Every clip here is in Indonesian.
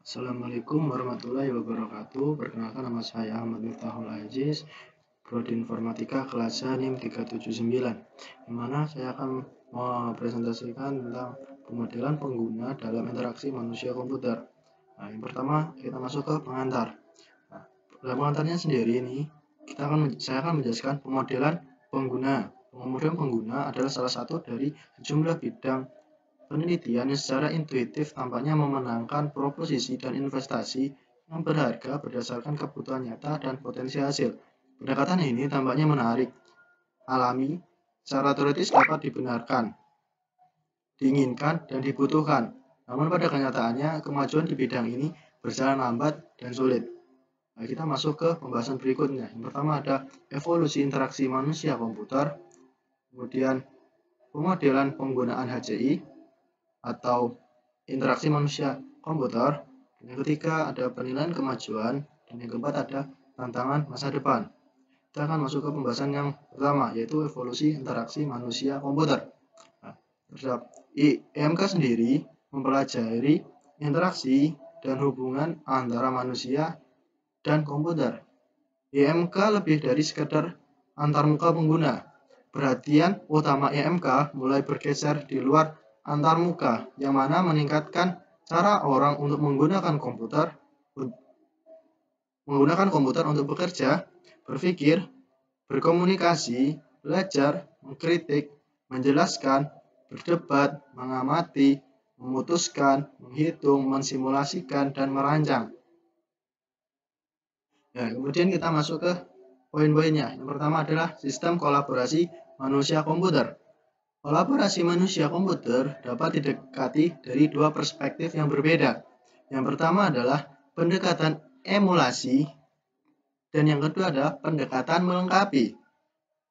Assalamualaikum warahmatullahi wabarakatuh. Perkenalkan, nama saya Ahmad Miftahul Aziz, Prodi Informatika kelas NIM 379, di mana saya akan mempresentasikan tentang pemodelan pengguna dalam interaksi manusia komputer. Nah, yang pertama kita masuk ke pengantar. Nah, dalam pengantarnya sendiri ini saya akan menjelaskan pemodelan pengguna. Pemodelan pengguna adalah salah satu dari sejumlah bidang penelitian yang secara intuitif tampaknya memenangkan proposisi dan investasi yang berharga berdasarkan kebutuhan nyata dan potensi hasil. Pendekatan ini tampaknya menarik, alami, secara teoritis dapat dibenarkan, diinginkan, dan dibutuhkan. Namun pada kenyataannya, kemajuan di bidang ini berjalan lambat dan sulit. Nah, kita masuk ke pembahasan berikutnya. Yang pertama ada evolusi interaksi manusia komputer, kemudian pemodelan penggunaan HCI, atau interaksi manusia komputer. Yang ketiga ada penilaian kemajuan, dan yang keempat ada tantangan masa depan. Kita akan masuk ke pembahasan yang pertama, yaitu evolusi interaksi manusia komputer. Nah, IMK sendiri mempelajari interaksi dan hubungan antara manusia dan komputer. IMK lebih dari sekedar antarmuka pengguna. Perhatian utama IMK mulai bergeser di luar antarmuka, yang mana meningkatkan cara orang untuk menggunakan komputer untuk bekerja, berpikir, berkomunikasi, belajar, mengkritik, menjelaskan, berdebat, mengamati, memutuskan, menghitung, mensimulasikan, dan merancang. Nah, kemudian kita masuk ke poin-poinnya. Yang pertama adalah sistem kolaborasi manusia komputer. Kolaborasi manusia komputer dapat didekati dari dua perspektif yang berbeda. Yang pertama adalah pendekatan emulasi, dan yang kedua adalah pendekatan melengkapi.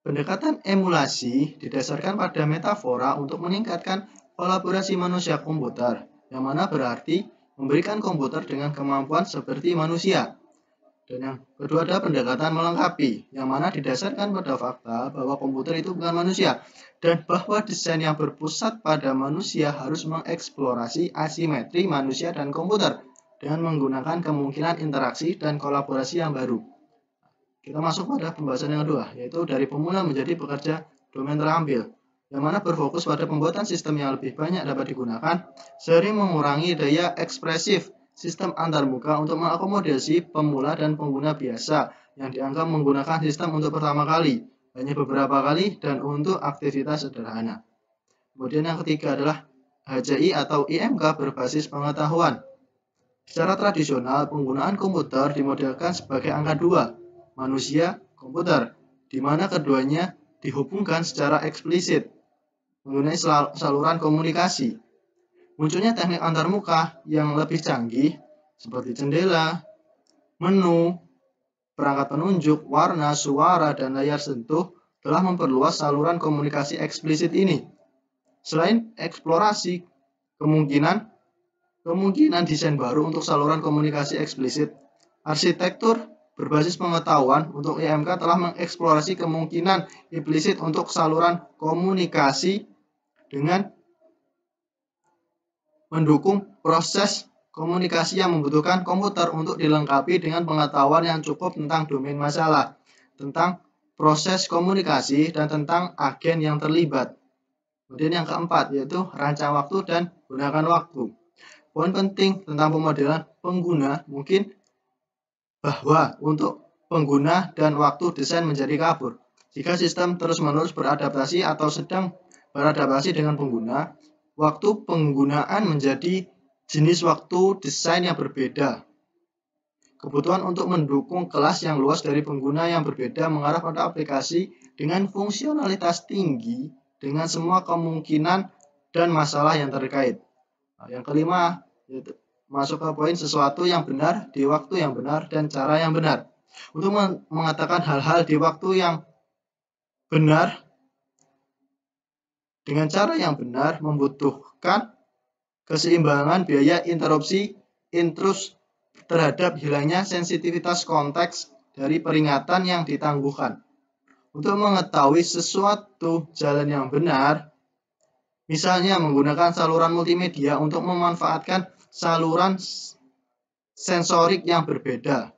Pendekatan emulasi didasarkan pada metafora untuk meningkatkan kolaborasi manusia komputer, yang mana berarti memberikan komputer dengan kemampuan seperti manusia. Dan yang kedua adalah pendekatan melengkapi, yang mana didasarkan pada fakta bahwa komputer itu bukan manusia, dan bahwa desain yang berpusat pada manusia harus mengeksplorasi asimetri manusia dan komputer dengan menggunakan kemungkinan interaksi dan kolaborasi yang baru. Kita masuk pada pembahasan yang kedua, yaitu dari pemula menjadi pekerja domain terampil, yang mana berfokus pada pembuatan sistem yang lebih banyak dapat digunakan, sering mengurangi daya ekspresif sistem antarmuka untuk mengakomodasi pemula dan pengguna biasa yang dianggap menggunakan sistem untuk pertama kali, hanya beberapa kali, dan untuk aktivitas sederhana. Kemudian yang ketiga adalah HCI atau IMK berbasis pengetahuan. Secara tradisional, penggunaan komputer dimodelkan sebagai angka 2, manusia, komputer, di mana keduanya dihubungkan secara eksplisit mengenai saluran komunikasi. Munculnya teknik antarmuka yang lebih canggih seperti jendela, menu, perangkat penunjuk, warna, suara, dan layar sentuh telah memperluas saluran komunikasi eksplisit ini. Selain eksplorasi kemungkinan desain baru untuk saluran komunikasi eksplisit, arsitektur berbasis pengetahuan untuk IMK telah mengeksplorasi kemungkinan implisit untuk saluran komunikasi dengan mendukung proses komunikasi yang membutuhkan komputer untuk dilengkapi dengan pengetahuan yang cukup tentang domain masalah, tentang proses komunikasi, dan tentang agen yang terlibat. Kemudian yang keempat, yaitu rancang waktu dan gunakan waktu. Poin penting tentang pemodelan pengguna mungkin bahwa untuk pengguna dan waktu desain menjadi kabur. Jika sistem terus-menerus beradaptasi atau sedang beradaptasi dengan pengguna, waktu penggunaan menjadi jenis waktu desain yang berbeda. Kebutuhan untuk mendukung kelas yang luas dari pengguna yang berbeda mengarah pada aplikasi dengan fungsionalitas tinggi dengan semua kemungkinan dan masalah yang terkait. Nah, yang kelima, yaitu masuk ke poin sesuatu yang benar di waktu yang benar dan cara yang benar. Untuk mengatakan hal-hal di waktu yang benar dengan cara yang benar membutuhkan keseimbangan biaya interupsi intrus terhadap hilangnya sensitivitas konteks dari peringatan yang ditangguhkan. Untuk mengetahui sesuatu jalan yang benar, misalnya menggunakan saluran multimedia untuk memanfaatkan saluran sensorik yang berbeda.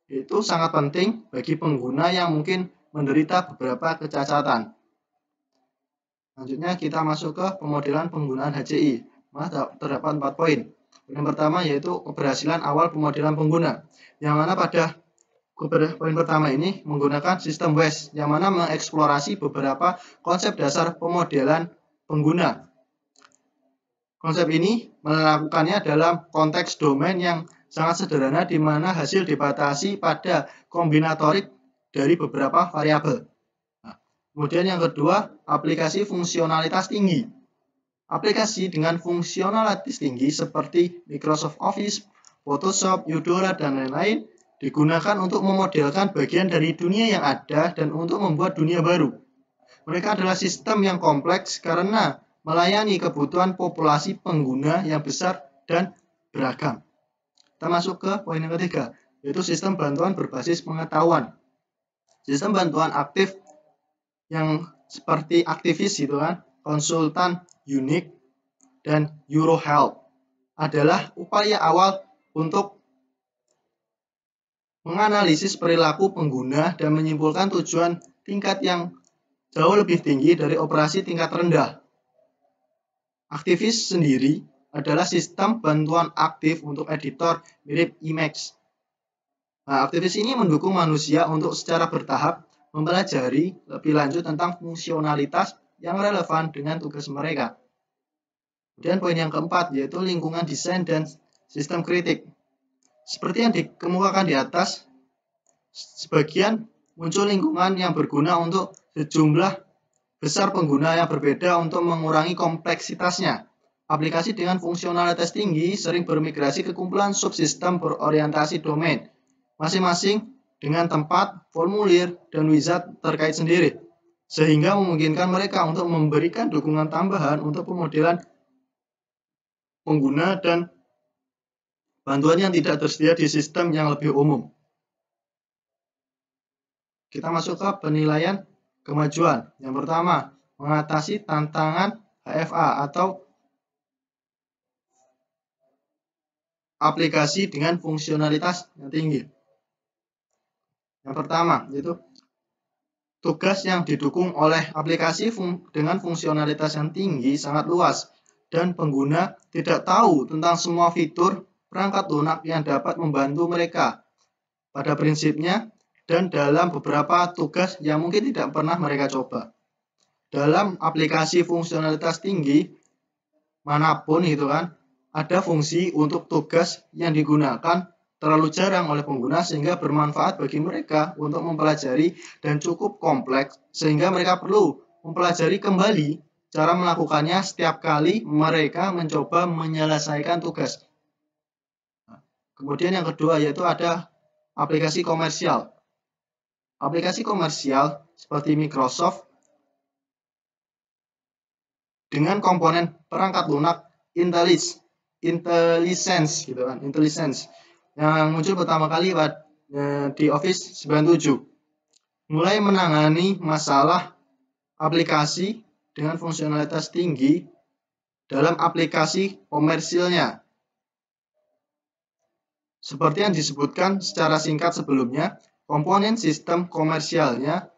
Itu sangat penting bagi pengguna yang mungkin menderita beberapa kecacatan. Selanjutnya kita masuk ke pemodelan penggunaan HCI. Terdapat 4 poin. Yang pertama yaitu keberhasilan awal pemodelan pengguna. Yang mana pada poin pertama ini menggunakan sistem WES yang mana mengeksplorasi beberapa konsep dasar pemodelan pengguna. Konsep ini melakukannya dalam konteks domain yang sangat sederhana di mana hasil dibatasi pada kombinatorik dari beberapa variabel. Kemudian yang kedua, aplikasi fungsionalitas tinggi. Aplikasi dengan fungsionalitas tinggi seperti Microsoft Office, Photoshop, Eudora, dan lain-lain digunakan untuk memodelkan bagian dari dunia yang ada dan untuk membuat dunia baru. Mereka adalah sistem yang kompleks karena melayani kebutuhan populasi pengguna yang besar dan beragam. Kita masuk ke poin yang ketiga, yaitu sistem bantuan berbasis pengetahuan. Sistem bantuan aktif yang seperti aktivis gitu kan, konsultan unik dan Eurohelp adalah upaya awal untuk menganalisis perilaku pengguna dan menyimpulkan tujuan tingkat yang jauh lebih tinggi dari operasi tingkat rendah. Aktivis sendiri adalah sistem bantuan aktif untuk editor mirip Emacs. Nah, aktivis ini mendukung manusia untuk secara bertahap mempelajari lebih lanjut tentang fungsionalitas yang relevan dengan tugas mereka. Kemudian poin yang keempat yaitu lingkungan desain dan sistem kritik. Seperti yang dikemukakan di atas, sebagian muncul lingkungan yang berguna untuk sejumlah besar pengguna yang berbeda untuk mengurangi kompleksitasnya. Aplikasi dengan fungsionalitas tinggi sering bermigrasi ke kumpulan subsistem berorientasi domain, masing-masing dengan tempat, formulir, dan wizard terkait sendiri, sehingga memungkinkan mereka untuk memberikan dukungan tambahan untuk pemodelan pengguna dan bantuan yang tidak tersedia di sistem yang lebih umum. Kita masuk ke penilaian kemajuan. Yang pertama, mengatasi tantangan HFA atau aplikasi dengan fungsionalitas yang tinggi. Yang pertama, yaitu tugas yang didukung oleh aplikasi dengan fungsionalitas yang tinggi sangat luas dan pengguna tidak tahu tentang semua fitur perangkat lunak yang dapat membantu mereka pada prinsipnya dan dalam beberapa tugas yang mungkin tidak pernah mereka coba. Dalam aplikasi fungsionalitas tinggi manapun gitu kan, ada fungsi untuk tugas yang digunakan terlalu jarang oleh pengguna sehingga bermanfaat bagi mereka untuk mempelajari dan cukup kompleks sehingga mereka perlu mempelajari kembali cara melakukannya setiap kali mereka mencoba menyelesaikan tugas. Kemudian yang kedua yaitu ada aplikasi komersial. Aplikasi komersial seperti Microsoft dengan komponen perangkat lunak IntelliSense gitu kan, IntelliSense yang muncul pertama kali di Office 97, mulai menangani masalah aplikasi dengan fungsionalitas tinggi dalam aplikasi komersilnya. Seperti yang disebutkan secara singkat sebelumnya, komponen sistem komersialnya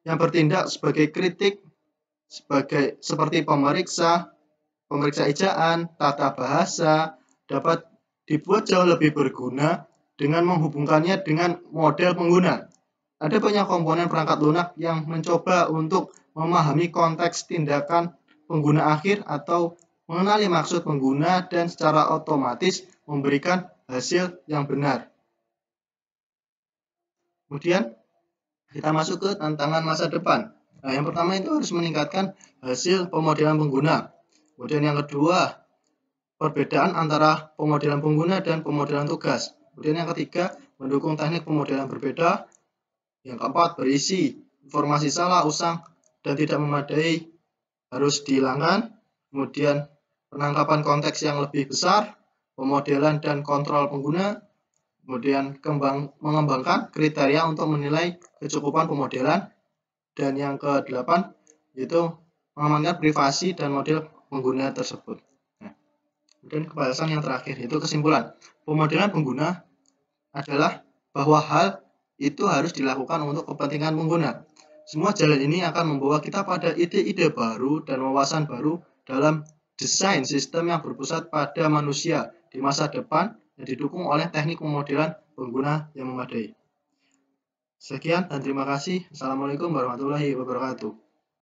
yang bertindak sebagai kritik seperti pemeriksa ejaan, tata bahasa dapat dibuat jauh lebih berguna dengan menghubungkannya dengan model pengguna. Ada banyak komponen perangkat lunak yang mencoba untuk memahami konteks tindakan pengguna akhir atau mengenali maksud pengguna dan secara otomatis memberikan hasil yang benar. Kemudian kita masuk ke tantangan masa depan. Nah, yang pertama itu harus meningkatkan hasil pemodelan pengguna. Kemudian yang kedua, perbedaan antara pemodelan pengguna dan pemodelan tugas. Kemudian yang ketiga, mendukung teknik pemodelan berbeda. Yang keempat, berisi informasi salah, usang, dan tidak memadai harus dihilangkan. Kemudian penangkapan konteks yang lebih besar, pemodelan dan kontrol pengguna. Kemudian mengembangkan kriteria untuk menilai kecukupan pemodelan. Dan yang ke-8, yaitu mengamankan privasi dan model pengguna tersebut. Nah, Dan kebahasan yang terakhir, yaitu kesimpulan. Pemodelan pengguna adalah bahwa hal itu harus dilakukan untuk kepentingan pengguna. Semua jalan ini akan membawa kita pada ide-ide baru dan wawasan baru dalam desain sistem yang berpusat pada manusia di masa depan yang didukung oleh teknik pemodelan pengguna yang memadai. Sekian dan terima kasih. Assalamualaikum warahmatullahi wabarakatuh.